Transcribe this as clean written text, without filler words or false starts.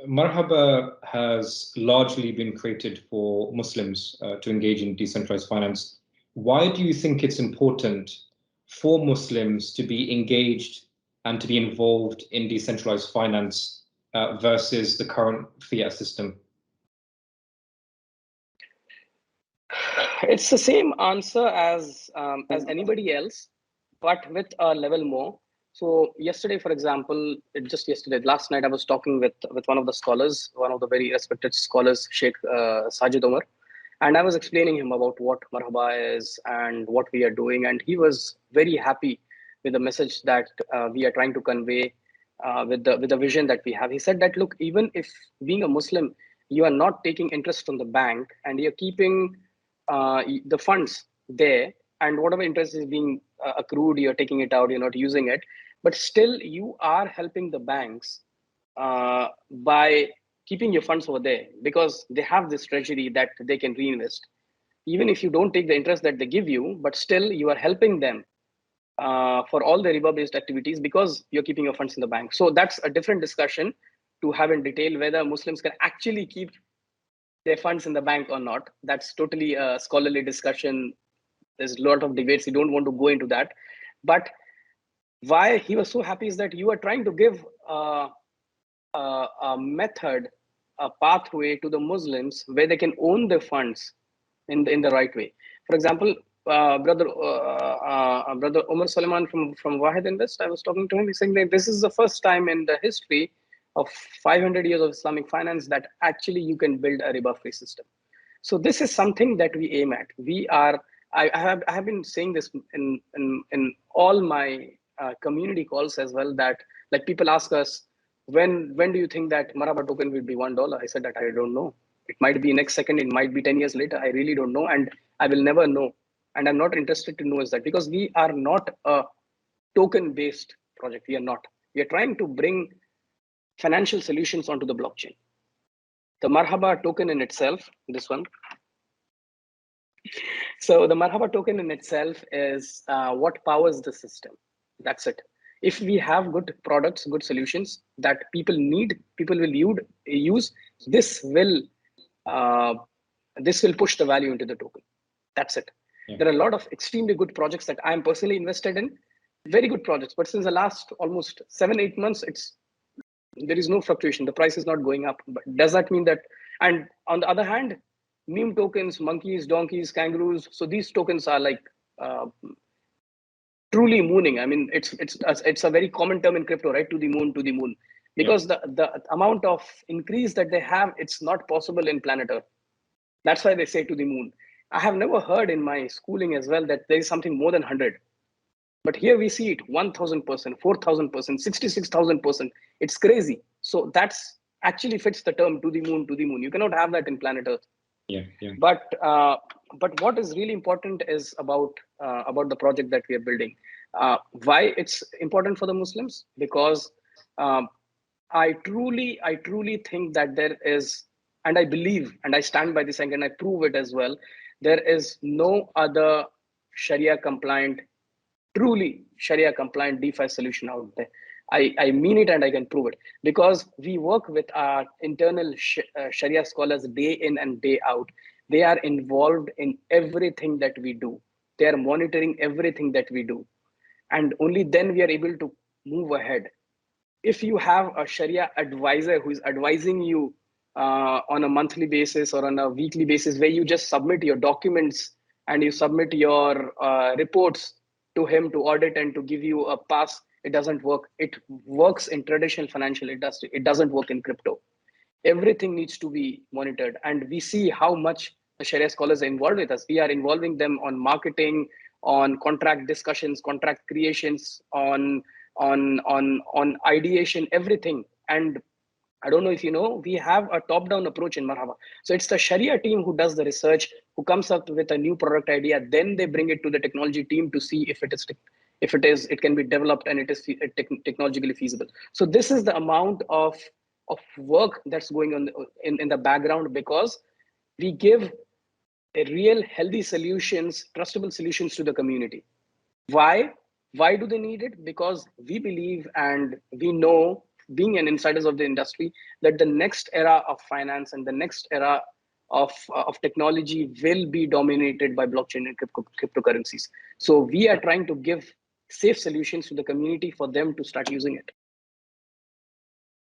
Marhaba has largely been created for Muslims to engage in decentralized finance. Why do you think it's important for Muslims to be engaged and to be involved in decentralized finance versus the current fiat system? It's the same answer as anybody else, but with a level more. So yesterday, for example, last night, I was talking with one of the scholars, one of the very respected scholars, Sheikh Sajid Omar, and I was explaining him about what Marhaba is and what we are doing, and he was very happy with the message that we are trying to convey with the vision that we have. He said that, look, even if being a Muslim, you are not taking interest from the bank and you're keeping the funds there, and whatever interest is being accrued, you're taking it out, you're not using it, but still you are helping the banks by keeping your funds over there, because they have this treasury that they can reinvest. Even if you don't take the interest that they give you, but still you are helping them for all the riba-based activities because you're keeping your funds in the bank. So that's a different discussion to have in detail, whether Muslims can actually keep their funds in the bank or not. That's totally a scholarly discussion. There's a lot of debates. You don't want to go into that. But why he was so happy is that you are trying to give a method, a pathway to the Muslims where they can own their funds in the right way. For example, brother Omar Suleiman from Wahid Invest, I was talking to him. He's saying that this is the first time in the history of 500 years of Islamic finance that actually you can build a riba-free system. So this is something that we aim at. I have been saying this in all my community calls as well, that like people ask us, when do you think that Marhaba token will be $1? I said that I don't know. It might be next second, it might be 10 years later. I really don't know, and I will never know. And I'm not interested to know is that, because we are not a token-based project. We are not. We are trying to bring financial solutions onto the blockchain. The Marhaba token in itself, this one. So the Marhaba token in itself is what powers the system. That's it. If we have good products, good solutions that people need, people will use, this will push the value into the token. That's it. Yeah. There are a lot of extremely good projects that I'm personally invested in, very good projects. But since the last almost 7-8 months, there is no fluctuation. The price is not going up. But does that mean that? And on the other hand, meme tokens, monkeys, donkeys, kangaroos. So these tokens are like truly mooning. I mean, it's a very common term in crypto, right? To the moon, because the amount of increase that they have, it's not possible in planet Earth. That's why they say to the moon. I have never heard in my schooling as well that there is something more than 100. But here we see it 1,000%, 4,000%, 66,000%. It's crazy. So that's actually fits the term to the moon, to the moon. You cannot have that in planet Earth. Yeah. But what is really important is about the project that we are building. Why it's important for the Muslims? Because I truly think that there is, and I believe, and I stand by this and I prove it as well, there is no other Sharia compliant, truly Sharia compliant DeFi solution out there. I mean it, and I can prove it, because we work with our internal Sharia scholars day in and day out. They are involved in everything that we do. They are monitoring everything that we do. And only then we are able to move ahead. If you have a Sharia advisor who is advising you on a monthly basis or on a weekly basis, where you just submit your documents and you submit your reports to him to audit and to give you a pass, it doesn't work. It works in traditional financial industry. It doesn't work in crypto. Everything needs to be monitored. And we see how much the Sharia scholars are involved with us. We are involving them on marketing, on contract discussions, contract creations, on ideation, everything. And I don't know if you know, we have a top-down approach in Marhaba. So it's the Sharia team who does the research, who comes up with a new product idea. Then they bring it to the technology team to see if it can be developed and it is technologically feasible. So this is the amount of work that's going on in the background, because we give a real healthy solutions, trustable solutions to the community. Why do they need it? Because we believe and we know being an insiders of the industry, that the next era of finance and the next era of technology will be dominated by blockchain and cryptocurrencies. So we are trying to give safe solutions to the community for them to start using it.